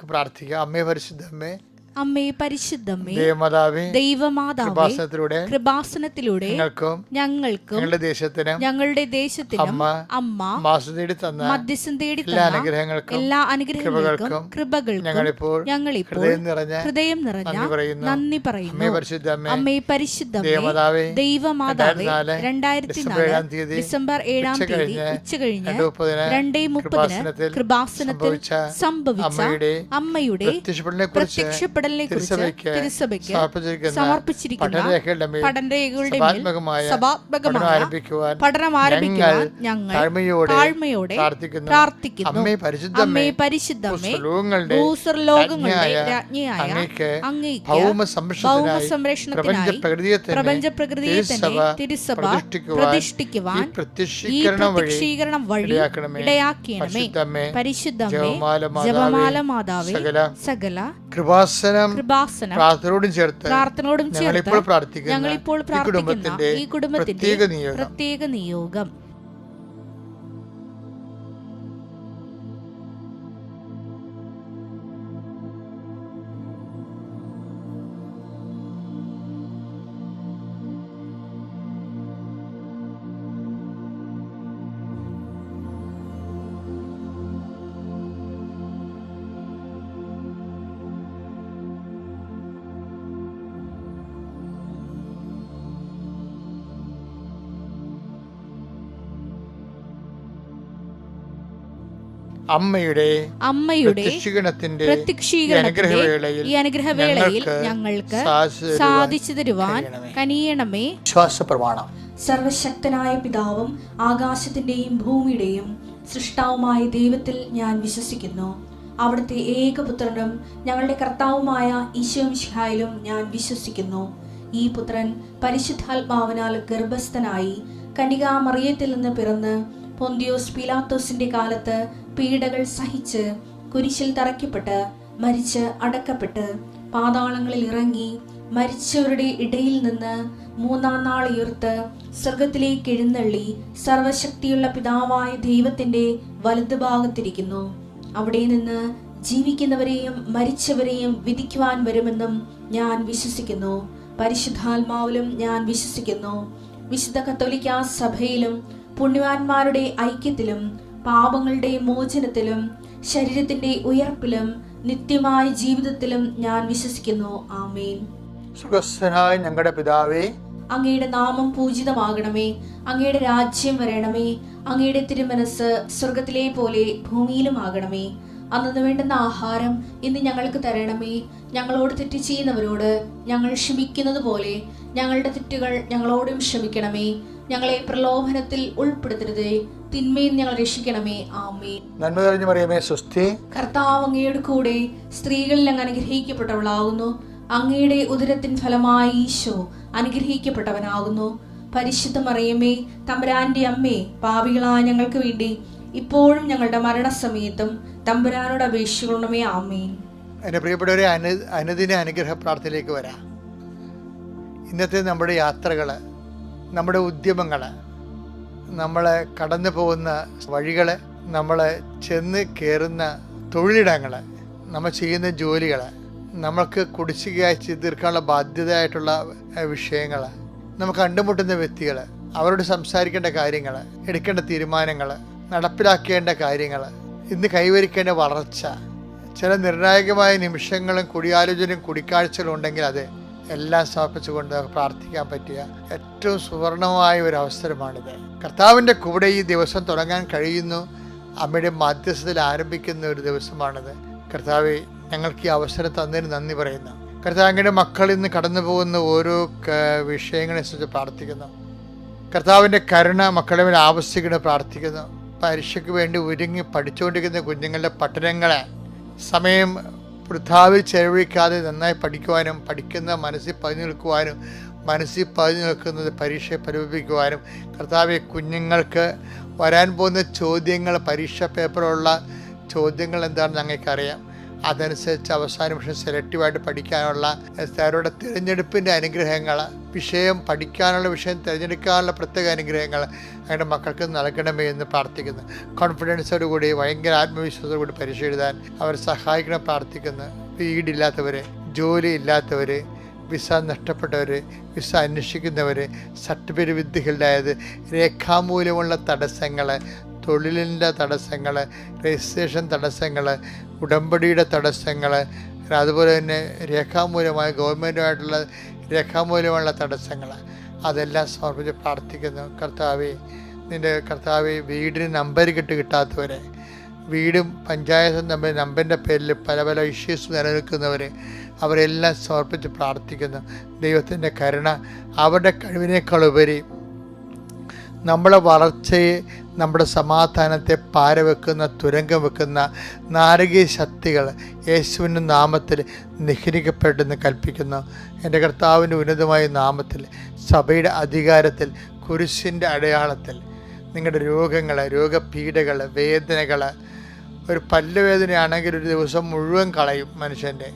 പ്രാർത്ഥിക്കാം. അമ്മേ പരിശുദ്ധമ്മേ, അമ്മേ പരിശുദ്ധമ്മേ, ദൈവമാതാവേ, കൃപാസനത്തിലൂടെ ഞങ്ങൾക്കും ഞങ്ങളുടെ ദേശത്തിനും അമ്മ മധ്യസ്ഥം തേടി എല്ലാ അനുഗ്രഹങ്ങൾക്കും കൃപകൾക്കും ഞങ്ങളിപ്പോൾ ഹൃദയം നിറഞ്ഞ നന്ദി പറയുന്നു. അമ്മേ പരിശുദ്ധമ്മേ, ദൈവമാതാവേ, 2004 ഡിസംബർ 7 ഉച്ചകഴിഞ്ഞ് 2:30 കൃപാസനത്തിൽ സംഭവിച്ച അമ്മയുടെ പ്രത്യക്ഷപ്പെടലിനെ കുറിച്ച് തിരുസഭയ്ക്ക് സമർപ്പിച്ചിരിക്കുന്ന പഠനരേഖകളുടെ സഭാത്മകമായ പഠനം ആരംഭിക്കുവാൻ ഞങ്ങൾ താഴ്മയോടെ പ്രാർത്ഥിക്കുന്നു. അമ്മേ പരിശുദ്ധമ്മേ, ഭൂസ്വർലോകങ്ങളുടെ രാജ്ഞിയായ അങ്ങേക്ക് ഭൗമസംരക്ഷണത്തിനായി പ്രപഞ്ചപ്രകൃതിയെ തന്നെ തിരുസഭ പ്രതിഷ്ഠിക്കുവാൻ ഈ പ്രത്യക്ഷീകരണം വഴി ഇടയാക്കണമേ. പരിശുദ്ധമ്മേ, ജപമാല മാതാവേ, സകല കൃപാസനം പ്രാർത്ഥനയോടും ചേർത്ത് ഞങ്ങളിപ്പോൾ പ്രാർത്ഥിക്കുന്ന ഈ കുടുംബത്തിന്റെ പ്രത്യേക നിയോഗം. അമ്മയുടെ പ്രത്യക്ഷീകരണത്തിന്റെ ഈ അനുഗ്രഹവേളയിൽ ഞങ്ങൾക്ക് സാധിച്ചു തരുവാൻ കനിയണമേ. വിശ്വാസപ്രമാണം. സർവശക്തനായ പിതാവും ആകാശത്തിന്റെയും ഭൂമിയുടെയും സൃഷ്ടാവുമായ ദൈവത്തിൽ ഞാൻ വിശ്വസിക്കുന്നു. അവിടുത്തെ ഏകപുത്രനും ഞങ്ങളുടെ കർത്താവുമായ ഈശോമിശിഹായിലും ഞാൻ വിശ്വസിക്കുന്നു. ഈ പുത്രൻ പരിശുദ്ധാത്മാവിനാൽ ഗർഭസ്ഥനായി കന്യകാമറിയത്തിൽ നിന്ന് പിറന്ന് പൊന്തിയോസ് പീലാത്തോസിന്റെ കാലത്ത് പീഡകൾ സഹിച്ച് കുരിശിൽ തറയ്ക്കപ്പെട്ട് മരിച്ച് അടക്കപ്പെട്ട് പാതാളങ്ങളിൽ ഇറങ്ങി മരിച്ചവരുടെ ഇടയിൽ നിന്ന് 3-ാം നാൾ ഉയർത്ത് സ്വർഗത്തിലേക്ക് എഴുന്നള്ളി സർവശക്തിയുള്ള പിതാവായ ദൈവത്തിന്റെ വലതുഭാഗത്തിരിക്കുന്നു. അവിടെ നിന്ന് ജീവിക്കുന്നവരെയും മരിച്ചവരെയും വിധിക്കുവാൻ വരുമെന്നും ഞാൻ വിശ്വസിക്കുന്നു. പരിശുദ്ധാത്മാവിലും ഞാൻ വിശ്വസിക്കുന്നു. വിശുദ്ധ കത്തോലിക്കാ സഭയിലും പുണ്യവാന്മാരുടെ ഐക്യത്തിലും പാപങ്ങളുടെ മോചനത്തിലും ശരീരത്തിന്റെ ഉയർപ്പിലും നിത്യമായ ജീവിതത്തിലും ഞാൻ വിശ്വസിക്കുന്നു. ആമേൻ. സ്വർഗ്ഗസ്ഥനായ ഞങ്ങളുടെ പിതാവേ, അങ്ങയുടെ നാമം പൂജിതമാകണമേ. അങ്ങയുടെ രാജ്യം വരണമേ. അങ്ങയുടെ തിരുമനസ് സ്വർഗത്തിലെ പോലെ ഭൂമിയിലും ആകണമേ. അന്നു വേണ്ടുന്ന ആഹാരം ഇന്ന് ഞങ്ങൾക്ക് തരണമേ. ഞങ്ങളോട് തെറ്റ് ചെയ്യുന്നവരോട് ഞങ്ങൾ ക്ഷമിക്കുന്നത് പോലെ ഞങ്ങളുടെ തെറ്റുകൾ ഞങ്ങളോടും ക്ഷമിക്കണമേ. ഞങ്ങളെ പ്രലോഭനത്തിൽ ഉൾപ്പെടുത്തരുതേ, തിന്മയിൽ ഞങ്ങൾ രക്ഷിക്കണമേ. ആമേൻ. നന്മ നിറഞ്ഞ മറിയമേ, സ്വസ്തി. കർത്താവ് അങ്ങയുടെ കൂടെ സ്ത്രീകളിൽ അങ്ങ് അനുഗ്രഹിക്കപ്പെട്ടവളാകുന്നു. അങ്ങയുടെ ഉദരത്തിൻ ഫലമായി ഈശോ അനുഗ്രഹിക്കപ്പെട്ടവനാകുന്നു. പരിശുദ്ധ മറിയമേ, തമ്പുരാന്റെ അമ്മേ, പാപികളായ ഞങ്ങൾക്ക് വേണ്ടി ഇപ്പോഴും ഞങ്ങളുടെ മരണസമയത്തും തമ്പുരാനോട് അപേക്ഷിക്കണമേ. ആമേൻ. എൻ്റെ പ്രിയപ്പെട്ടവരെ, അനുദിന അനുഗ്രഹ പ്രാർത്ഥനയിലേക്ക് വരാം. ഇന്നത്തെ നമ്മുടെ യാത്രകൾ, നമ്മുടെ ഉദ്യമങ്ങൾ, നമ്മൾ കടന്നു പോകുന്ന വഴികൾ, നമ്മൾ ചെന്ന് കയറുന്ന തൊഴിലിടങ്ങൾ, നമ്മൾ ചെയ്യുന്ന ജോലികൾ, നമ്മൾക്ക് കുടിശ്ശികയായി ചെയ്ത് തീർക്കാനുള്ള ബാധ്യതയായിട്ടുള്ള വിഷയങ്ങൾ, നമുക്ക് കണ്ടുമുട്ടുന്ന വ്യക്തികൾ, അവരോട് സംസാരിക്കേണ്ട കാര്യങ്ങൾ, എടുക്കേണ്ട തീരുമാനങ്ങൾ, നടപ്പിലാക്കേണ്ട കാര്യങ്ങൾ, ഇന്ന് കൈവരിക്കേണ്ട വളർച്ച, ചില നിർണായകമായ നിമിഷങ്ങളും കൂടിയാലോചനയും കൂടിക്കാഴ്ചകളും ഉണ്ടെങ്കിൽ അത് എല്ലാം സമർപ്പിച്ചുകൊണ്ട് പ്രാർത്ഥിക്കാൻ പറ്റിയ ഏറ്റവും സുവർണമായ ഒരു അവസരമാണിത്. കർത്താവിൻ്റെ കൂടെ ഈ ദിവസം തുടങ്ങാൻ കഴിയുന്നു. അമ്മയുടെ മധ്യസ്ഥതയിൽ ആരംഭിക്കുന്ന ഒരു ദിവസമാണിത്. കർത്താവെ, ഞങ്ങൾക്ക് ഈ അവസരം തന്നതിന് നന്ദി പറയുന്നു. കർത്താവ്, അങ്ങയുടെ മക്കൾ ഇന്ന് കടന്നു പോകുന്ന ഓരോ വിഷയങ്ങളെ കുറിച്ച് പ്രാർത്ഥിക്കുന്നു. കർത്താവിൻ്റെ കരുണ മക്കളുടെ മേൽ ആവശ്യിക്കണം പ്രാർത്ഥിക്കുന്നു. പരീക്ഷയ്ക്ക് വേണ്ടി ഒരുങ്ങി പഠിച്ചുകൊണ്ടിരിക്കുന്ന കുഞ്ഞുങ്ങളുടെ പഠനങ്ങളെ സമയം വൃഥാവിൽ ചെലവഴിക്കാതെ നന്നായി പഠിക്കുവാനും പഠിക്കുന്ന മനസ്സിൽ പതിഞ്ഞു നിൽക്കുവാനും മനസ്സിൽ പതിഞ്ഞു നിൽക്കുന്നത് പരീക്ഷയെ പരിപാലിക്കുവാനും കർത്താവെ, കുഞ്ഞുങ്ങൾക്ക് വരാൻ പോകുന്ന ചോദ്യങ്ങൾ, പരീക്ഷാ പേപ്പറുള്ള ചോദ്യങ്ങൾ എന്താണെന്ന് ഞങ്ങൾക്കറിയാം. അതനുസരിച്ച് അവസാന നിമിഷം സെലക്റ്റീവായിട്ട് പഠിക്കാനുള്ള അവരുടെ തിരഞ്ഞെടുപ്പിൻ്റെ അനുഗ്രഹങ്ങൾ, വിഷയം പഠിക്കാനുള്ള വിഷയം തിരഞ്ഞെടുക്കാനുള്ള പ്രത്യേക അനുഗ്രഹങ്ങൾ അങ്ങനെ മക്കൾക്ക് നൽകണമേ എന്ന് പ്രാർത്ഥിക്കുന്നു. കോൺഫിഡൻസോടുകൂടി ഭയങ്കര ആത്മവിശ്വാസത്തോടുകൂടി പരീക്ഷ എഴുതാൻ അവർ സഹായിക്കണം പ്രാർത്ഥിക്കുന്നു. വീടില്ലാത്തവർ, ജോലി ഇല്ലാത്തവർ, വിസ നഷ്ടപ്പെട്ടവർ, വിസ അന്വേഷിക്കുന്നവർ, സർട്ടിഫിക്കറ്റ് വിദ്യകളുടേത്, രേഖാമൂലമുള്ള തടസ്സങ്ങൾ, തൊഴിലിൻ്റെ തടസ്സങ്ങൾ, രജിസ്ട്രേഷൻ തടസ്സങ്ങൾ, ഉടമ്പടിയുടെ തടസ്സങ്ങൾ, അതുപോലെ തന്നെ രേഖാമൂലമായ ഗവൺമെൻറ്റുമായിട്ടുള്ള രേഖാമൂലമുള്ള തടസ്സങ്ങൾ, അതെല്ലാം സമർപ്പിച്ച് പ്രാർത്ഥിക്കുന്നു. കർത്താവേ വീടിന് നമ്പർ കിട്ടാത്തവരെ, വീടും പഞ്ചായത്തും തമ്മിൽ നമ്പറിൻ്റെ പേരിൽ പല പല ഇഷ്യൂസ് നിലനിൽക്കുന്നവർ, അവരെല്ലാം സമർപ്പിച്ച് പ്രാർത്ഥിക്കുന്നു. ദൈവത്തിൻ്റെ കരുണ അവരുടെ കഴിവിനേക്കാളുപരി നമ്മളെ വളർച്ചയെ, നമ്മുടെ സമാധാനത്തെ പാരവെക്കുന്ന, തുരങ്കം വെക്കുന്ന നാരകീയ ശക്തികൾ യേശുവിൻ്റെ നാമത്തിൽ നിഹനിക്കപ്പെട്ടെന്ന് കൽപ്പിക്കുന്നു. എൻ്റെ കർത്താവിൻ്റെ ഉന്നതമായ നാമത്തിൽ, സഭയുടെ അധികാരത്തിൽ, കുരിശിൻ്റെ അടയാളത്തിൽ നിങ്ങളുടെ രോഗങ്ങൾ, രോഗപീഠകൾ, വേദനകൾ, ഒരു പല്ലുവേദനയാണെങ്കിൽ ഒരു ദിവസം മുഴുവൻ കളയും മനുഷ്യൻ്റെ.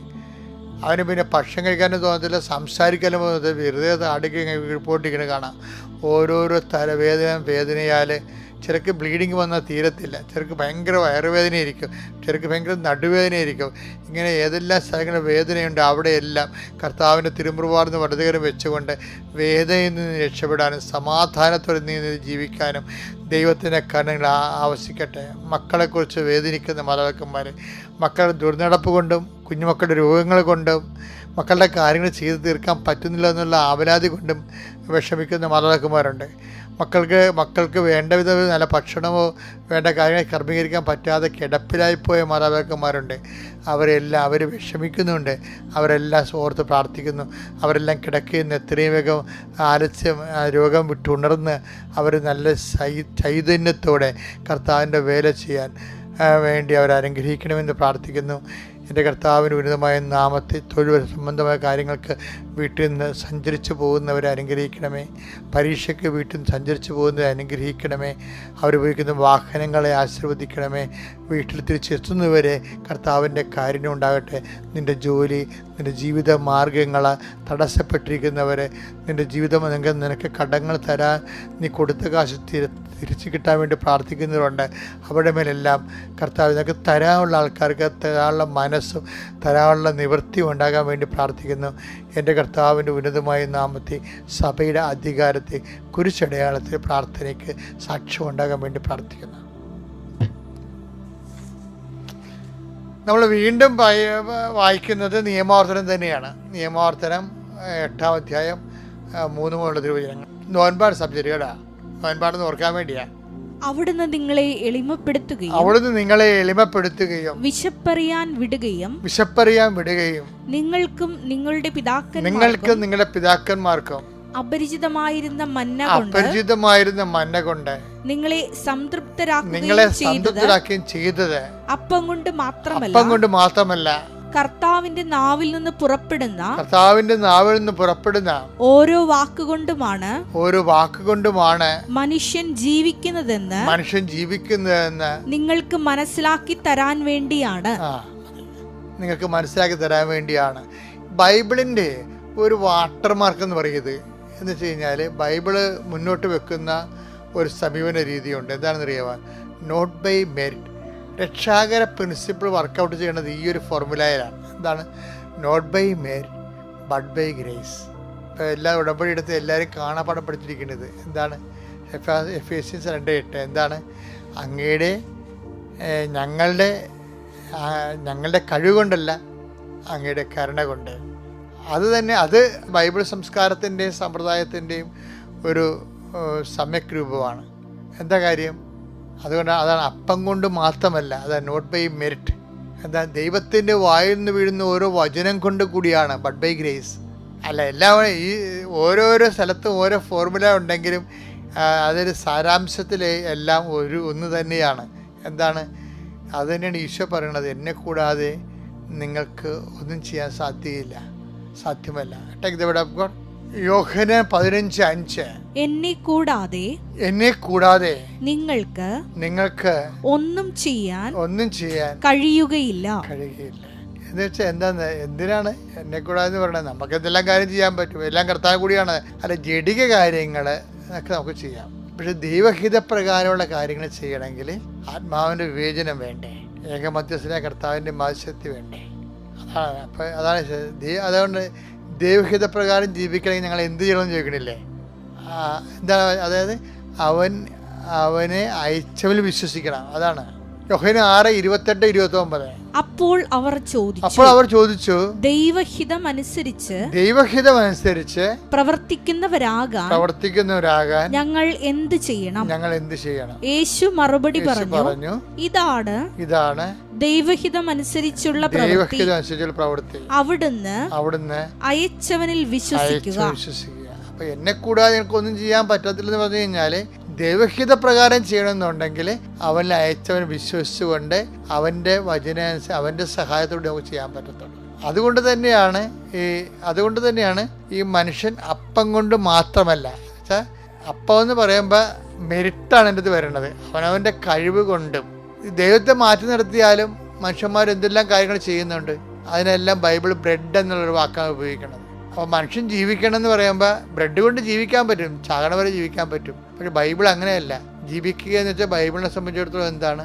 അവന് പിന്നെ ഭക്ഷണം കഴിക്കാനും തോന്നത്തില്ല, സംസാരിക്കാനും തോന്നത്തില്ല, വെറുതെ അടുക്കി റിപ്പോർട്ടിങ്ങനെ കാണാം. ഓരോരോ വേദനയാൽ ചിലർക്ക് ബ്ലീഡിങ് വന്നാൽ തീരത്തില്ല, ചിലർക്ക് ഭയങ്കര വയറുവേദനയായിരിക്കും, ചിലർക്ക് ഭയങ്കര നടുവേദനയായിരിക്കും. ഇങ്ങനെ ഏതെല്ലാം സ്ഥലങ്ങളിൽ വേദനയുണ്ട് അവിടെയെല്ലാം കർത്താവിൻ്റെ തിരുമുറുവാർന്ന് വലതുകരം വെച്ചുകൊണ്ട് വേദനയിൽ നിന്ന് രക്ഷപ്പെടാനും സമാധാനത്തോടെ നിന്ന് ജീവിക്കാനും ദൈവത്തിൻ്റെ കരുണകൾ ആവശ്യിക്കട്ടെ. മക്കളെക്കുറിച്ച് വേദനിക്കുന്ന മാതാപിതാക്കന്മാർ, മക്കളുടെ ദുർനടപ്പ് കൊണ്ടും കുഞ്ഞുമക്കളുടെ രോഗങ്ങൾ കൊണ്ടും മക്കളുടെ കാര്യങ്ങൾ ചെയ്തു തീർക്കാൻ പറ്റുന്നില്ല എന്നുള്ള ആവലാതി കൊണ്ടും വിഷമിക്കുന്ന മാതാപിതാക്കന്മാരുണ്ട്. മക്കൾക്ക് വേണ്ട വിധം നല്ല ഭക്ഷണമോ വേണ്ട കാര്യങ്ങൾ ക്രമീകരിക്കാൻ പറ്റാതെ കിടപ്പിലായിപ്പോയ മാതാപിതാക്കന്മാരുണ്ട്. അവർ വിഷമിക്കുന്നുണ്ട്. അവരെല്ലാം ഓർത്ത് പ്രാർത്ഥിക്കുന്നു. അവരെല്ലാം കിടക്കുന്ന എത്രയും വേഗം ആലസ്യം രോഗം വിട്ടുണർന്ന് അവർ നല്ല ചൈതന്യത്തോടെ കർത്താവിൻ്റെ വേല ചെയ്യാൻ വേണ്ടി അവർ അനുഗ്രഹിക്കണമെന്ന് പ്രാർത്ഥിക്കുന്നു. എൻ്റെ കർത്താവിന് ഉന്നതമായ നാമത്തിൽ തൊഴിൽ സംബന്ധമായ കാര്യങ്ങൾക്ക് വീട്ടിൽ നിന്ന് സഞ്ചരിച്ചു പോകുന്നവരെ അനുഗ്രഹിക്കണമേ. പരീക്ഷയ്ക്ക് വീട്ടിൽ നിന്ന് സഞ്ചരിച്ചു പോകുന്നവരെ അനുഗ്രഹിക്കണമേ. അവർ ഉപയോഗിക്കുന്ന വാഹനങ്ങളെ ആശീർവദിക്കണമേ. വീട്ടിൽ തിരിച്ചെത്തുന്നവരെ കർത്താവിൻ്റെ കാരുണ്യം ഉണ്ടാകട്ടെ. നിൻ്റെ ജോലി, നിൻ്റെ ജീവിത മാർഗങ്ങൾ തടസ്സപ്പെട്ടിരിക്കുന്നവരെ, നിൻ്റെ ജീവിതം നിനക്ക് കടങ്ങൾ തരാൻ നീ കൊടുത്ത കാശ് തിരിച്ചു കിട്ടാൻ വേണ്ടി പ്രാർത്ഥിക്കുന്നവരുണ്ട്. അവരുടെ മേലെല്ലാം കർത്താവ് നിനക്ക് തരാനുള്ള ആൾക്കാർക്ക് തരാനുള്ള മനസ്സും തരാനുള്ള നിവൃത്തിയും ഉണ്ടാകാൻ വേണ്ടി പ്രാർത്ഥിക്കുന്നു. എൻ്റെ കർത്താവിൻ്റെ ഉന്നതമായ നാമത്തിൽ സഭയുടെ അധികാരത്തിൽ കുരിശടയാളത്തിൽ പ്രാർത്ഥനയ്ക്ക് സാക്ഷ്യം ഉണ്ടാകാൻ വേണ്ടി പ്രാർത്ഥിക്കുന്നു. നമ്മൾ വീണ്ടും വായിക്കുന്നത് നിയമാവർത്തനം തന്നെയാണ്. നിയമാവർത്തനം 8-ാം അധ്യായം 3 മുതലുള്ള തിരുവചനങ്ങൾ. നോൻപാട് സബ്ജക്റ്റ് കേടാ, നോൻപാടെന്ന് ഓർക്കാൻ വേണ്ടിയാ. അവിടുന്ന് നിങ്ങളെ എളിമപ്പെടുത്തുകയും വിശപ്പറിയാൻ വിടുകയും നിങ്ങൾക്കും നിങ്ങളുടെ പിതാക്കന്മാർക്കും അപരിചിതമായിരുന്ന മന്ന കൊണ്ട് നിങ്ങളെ സംതൃപ്തരാക്കുകയും ചെയ്തത് അപ്പം കൊണ്ട് മാത്രമല്ല കർത്താവിന്റെ നാവിൽ നിന്ന് പുറപ്പെടുന്ന ഓരോ വാക്കുകൊണ്ടുമാണ് മനുഷ്യൻ ജീവിക്കുന്നതെന്ന് നിങ്ങൾക്ക് മനസ്സിലാക്കി തരാൻ വേണ്ടിയാണ്. ബൈബിളിന്റെ ഒരു വാട്ടർമാർക്ക് എന്ന് പറയുന്നത് എന്ന് വെച്ച് കഴിഞ്ഞാൽ, ബൈബിള് മുന്നോട്ട് വെക്കുന്ന ഒരു സമീപന രീതിയുണ്ട്. എന്താണെന്ന് അറിയാമോ? Not by merit. രക്ഷാകര പ്രിൻസിപ്പിൾ വർക്കൗട്ട് ചെയ്യേണ്ടത് ഈ ഒരു ഫോർമുലയിലാണ്. എന്താണ്? Not by merit but by grace. ഇപ്പോൾ എല്ലാ ഉടമ്പടി എടുത്ത് എല്ലാവരും കാണാപ്പാടം പഠിച്ചിരിക്കുന്നത് എന്താണ്? എഫേസ്യൻസ് 2:8 എന്താണ്? ഞങ്ങളുടെ കഴിവ് കൊണ്ടല്ല, അങ്ങയുടെ കരുണ കൊണ്ട്. അത് ബൈബിൾ സംസ്കാരത്തിൻ്റെയും സമ്പ്രദായത്തിൻ്റെയും ഒരു സമ്യക് രൂപമാണ്. എന്താ കാര്യം? അതാണ് അപ്പം കൊണ്ട് മാത്രമല്ല, അതാണ് നോട്ട് ബൈ മെറിറ്റ്. എന്താ? ദൈവത്തിൻ്റെ വായിൽ നിന്ന് വീഴുന്ന ഓരോ വചനം കൊണ്ട് കൂടിയാണ്, ബട്ട് ബൈ ഗ്രേസ് അല്ല. എല്ലാവരും ഈ ഓരോരോ സ്ഥലത്തും ഓരോ ഫോർമുല ഉണ്ടെങ്കിലും അതൊരു സാരാംശത്തിൽ എല്ലാം ഒന്ന് തന്നെയാണ്. എന്താണ്? അത് തന്നെയാണ് ഈശോ പറയണത്, എന്നെ കൂടാതെ നിങ്ങൾക്ക് ഒന്നും ചെയ്യാൻ സാധ്യമല്ല. Take the word of God. Yohannan 15:5 എന്നെ കൂടാതെ നിങ്ങൾക്ക് ഒന്നും ചെയ്യാൻ കഴിയുകയില്ല. കഴിയുകയില്ല. വെച്ചാൽ എന്തിനാണ് എന്നെ കൂടാതെ പറയണത്? നമുക്ക് എന്തെല്ലാം കാര്യം ചെയ്യാൻ പറ്റും, എല്ലാം കർത്താവ് കൂടിയാണ്. അല്ല, ജഡിക കാര്യങ്ങൾ ഒക്കെ നമുക്ക് ചെയ്യാം. പക്ഷെ ദൈവഹിതപ്രകാരമുള്ള കാര്യങ്ങൾ ചെയ്യണമെങ്കിൽ ആത്മാവിൻ്റെ വിവേചനം വേണ്ടേ, ഏകമധ്യസ്ഥനായ കർത്താവിൻ്റെ മാധ്യസ്ഥ്യം വേണ്ടേ? അതുകൊണ്ട് ദൈവഹിതപ്രകാരം ജീവിക്കണമെങ്കിൽ ഞങ്ങൾ എന്ത് ചെയ്യണമെന്ന് ചോദിക്കണില്ലേ? എന്താണ്? അതായത് അവനെ അയച്ചവനിൽ വിശ്വസിക്കണം. അതാണ് യോഹന്നാൻ 6:28-29. അപ്പോൾ അവർ ചോദിച്ചു, ദൈവഹിതമനുസരിച്ച് പ്രവർത്തിക്കുന്നവരാകാൻ ഞങ്ങൾ എന്ത് ചെയ്യണം? യേശു മറുപടി പറഞ്ഞു, ഇതാണ് ദൈവഹിതമനുസരിച്ചുള്ള പ്രവൃത്തി. അവിടുന്ന് അയച്ചവനിൽ വിശ്വസിക്കുക. അപ്പൊ എന്നെ കൂടാതെ എനിക്കൊന്നും ചെയ്യാൻ പറ്റത്തില്ലെന്ന് പറഞ്ഞു കഴിഞ്ഞാല് ദൈവഹിത പ്രകാരം ചെയ്യണമെന്നുണ്ടെങ്കിൽ അവനിൽ അയച്ചവൻ വിശ്വസിച്ചുകൊണ്ട് അവൻ്റെ അവൻ്റെ സഹായത്തോടെ നമുക്ക് ചെയ്യാൻ പറ്റത്തുള്ളൂ. അതുകൊണ്ട് തന്നെയാണ് ഈ മനുഷ്യൻ അപ്പം കൊണ്ട് മാത്രമല്ല, വെച്ചാൽ അപ്പം എന്ന് പറയുമ്പോൾ മെരിറ്റാണ് എൻ്റെ അടുത്ത് വരേണ്ടത്. അവനവൻ്റെ കഴിവ് കൊണ്ടും ദൈവത്തെ മാറ്റി നിർത്തിയാലും മനുഷ്യന്മാർ എന്തെല്ലാം കാര്യങ്ങൾ ചെയ്യുന്നുണ്ട്. അതിനെല്ലാം ബൈബിൾ ബ്രെഡ് എന്നുള്ളൊരു വാക്കാണ് ഉപയോഗിക്കുന്നത്. അപ്പോൾ മനുഷ്യൻ ജീവിക്കണം എന്ന് പറയുമ്പോൾ ബ്രെഡ് കൊണ്ട് ജീവിക്കാൻ പറ്റും, ചാകണ വരെ ജീവിക്കാൻ പറ്റും. പക്ഷെ ബൈബിൾ അങ്ങനെയല്ല. ജീവിക്കുക എന്ന് വെച്ചാൽ ബൈബിളിനെ സംബന്ധിച്ചിടത്തോളം എന്താണ്?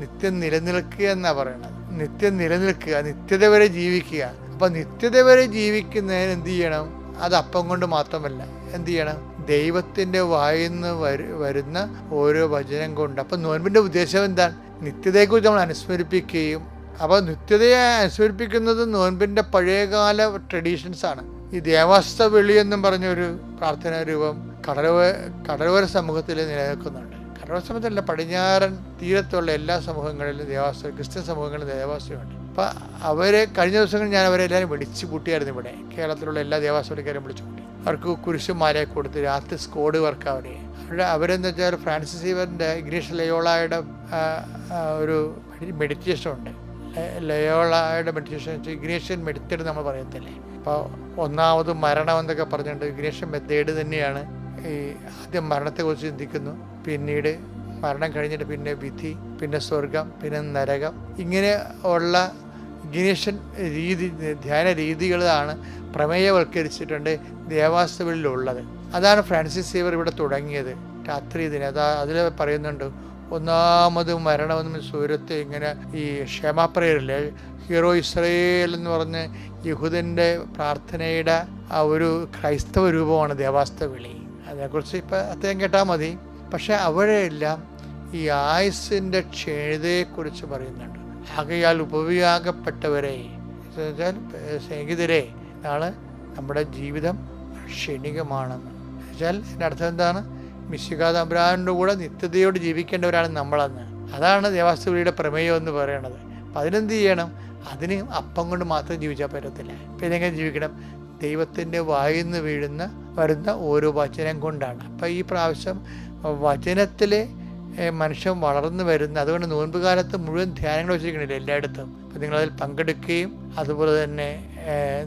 നിത്യം നിലനിൽക്കുക എന്നാണ് പറയുന്നത്. നിത്യം നിലനിൽക്കുക, നിത്യത വരെ ജീവിക്കുക. അപ്പം നിത്യത വരെ ജീവിക്കുന്നതിന് എന്ത് ചെയ്യണം? അത് അപ്പം കൊണ്ട് മാത്രമല്ല, എന്ത് ചെയ്യണം? ദൈവത്തിൻ്റെ വായിന്ന് വരുന്ന ഓരോ വചനം കൊണ്ട്. അപ്പം നോൻപിൻ്റെ ഉദ്ദേശം എന്താണ്? നിത്യതയെക്കുറിച്ച് നമ്മൾ അനുസ്മരിപ്പിക്കുകയും, അപ്പോൾ നിത്യതയെ അനുസ്മരിപ്പിക്കുന്നത് നോൻപിൻ്റെ പഴയകാല ട്രഡീഷൻസാണ്. ഈ ദേവാസ്ത വെളി എന്നും പറഞ്ഞൊരു പ്രാർത്ഥനാ രൂപം കടലോര സമൂഹത്തിൽ നിലനിൽക്കുന്നുണ്ട്. കടലോര സമൂഹത്തിലല്ല, പടിഞ്ഞാറൻ തീരത്തുള്ള എല്ലാ സമൂഹങ്ങളിലും ദേവാസ്ത, ക്രിസ്ത്യൻ സമൂഹങ്ങളിലും ദേവാസ്തയുണ്ട്. അപ്പം കഴിഞ്ഞ ദിവസങ്ങളിൽ ഞാൻ അവരെല്ലാവരും വിളിച്ചു കൂട്ടിയായിരുന്നു. ഇവിടെ കേരളത്തിലുള്ള എല്ലാ ദേവാസ്തക്കാരും വിളിച്ചു കൂട്ടി. അവർക്ക് കുരിശുമാലയെ കൊടുത്ത് രാത്രി സ്കോഡ് വർക്ക് അവരെന്ന് വെച്ചാൽ ഫ്രാൻസിസ് സീവറിൻ്റെ ഇഗ്നേഷ്യസ് ലയോളായുടെ ഒരു മെഡിറ്റേഷൻ ഉണ്ട്. ലയോളായുടെ മെഡിറ്റേഷൻ ഇഗ്നേഷ്യൻ മെഡിറ്റേഡ് നമ്മൾ പറയത്തില്ലേ. അപ്പോൾ ഒന്നാമത് മരണം എന്നൊക്കെ പറഞ്ഞിട്ടുണ്ട്. ഇഗ്നേഷ്യൻ മെത്തേഡ് തന്നെയാണ്. ഈ ആദ്യം മരണത്തെക്കുറിച്ച് ചിന്തിക്കുന്നു, പിന്നീട് മരണം കഴിഞ്ഞിട്ട് പിന്നെ വിധി, പിന്നെ സ്വർഗം, പിന്നെ നരകം. ഇങ്ങനെ ഉള്ള ഇഗ്നേഷ്യൻ ധ്യാന രീതികളാണ് പ്രമേയവൽക്കരിച്ചിട്ടുണ്ട് ദേവാസ്തകളിലുള്ളത്. അതാണ് ഫ്രാൻസിസ് സേവർ ഇവിടെ തുടങ്ങിയത്. രാത്രി ദിനം അതിൽ പറയുന്നുണ്ട്, ഒന്നാമത് മരണമെന്ന് സൂര്യത്തെ ഇങ്ങനെ ഈ ക്ഷമാപ്രയറില്ലേ, ഹീറോ ഇസ്രയേൽ എന്ന് പറഞ്ഞ് യഹൂദൻ്റെ പ്രാർത്ഥനയുടെ ആ ഒരു ക്രൈസ്തവ രൂപമാണ് ദേവാസ്ത വിളി. അതിനെക്കുറിച്ച് ഇപ്പം അദ്ദേഹം കേട്ടാൽ മതി. പക്ഷെ അവിടെയെല്ലാം ഈ ആയുസ്സിൻ്റെ ക്ഷീണതയെക്കുറിച്ച് പറയുന്നുണ്ട്. ആകയാൽ ഉപവിയാകപ്പെട്ടവരെ, സ്നേഹിതരെ, നാളെ നമ്മുടെ ജീവിതം ക്ഷണികമാണെന്ന് വെച്ചാൽ എൻ്റെ അർത്ഥം എന്താണ്? മിശിഹാ തമ്പുരാൻ്റെ കൂടെ നിത്യതയോട് ജീവിക്കേണ്ടവരാണ് നമ്മളെന്ന്. അതാണ് ദേവാസ്തവിളിയുടെ പ്രമേയം എന്ന് പറയുന്നത്. അപ്പം അതിനെന്ത് ചെയ്യണം? അതിന് അപ്പം കൊണ്ട് മാത്രം ജീവിച്ചാൽ പറ്റത്തില്ല. അപ്പം ഇതെങ്ങനെ ജീവിക്കണം? ദൈവത്തിൻ്റെ വായിന്ന് വരുന്ന ഓരോ വചനം കൊണ്ടാണ്. അപ്പം ഈ പ്രാവശ്യം വചനത്തിൽ മനുഷ്യൻ വളർന്നു വരുന്ന, അതുകൊണ്ട് നോൻപ് കാലത്ത് മുഴുവൻ ധ്യാനങ്ങൾ വെച്ചിരിക്കണില്ല എല്ലായിടത്തും. അപ്പം നിങ്ങളതിൽ പങ്കെടുക്കുകയും അതുപോലെ തന്നെ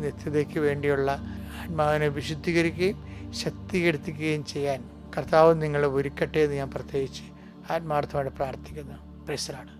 നിത്യതയ്ക്ക് വേണ്ടിയുള്ള ആത്മാവിനെ വിശുദ്ധീകരിക്കുകയും ശക്തീകരിക്കുകയും ചെയ്യാൻ കർത്താവ് നിങ്ങളെ ഒരുക്കട്ടെ എന്ന് ഞാൻ പ്രത്യേകിച്ച് ആത്മാർത്ഥമായിട്ട് പ്രാർത്ഥിക്കുന്നു. Praise the Lord.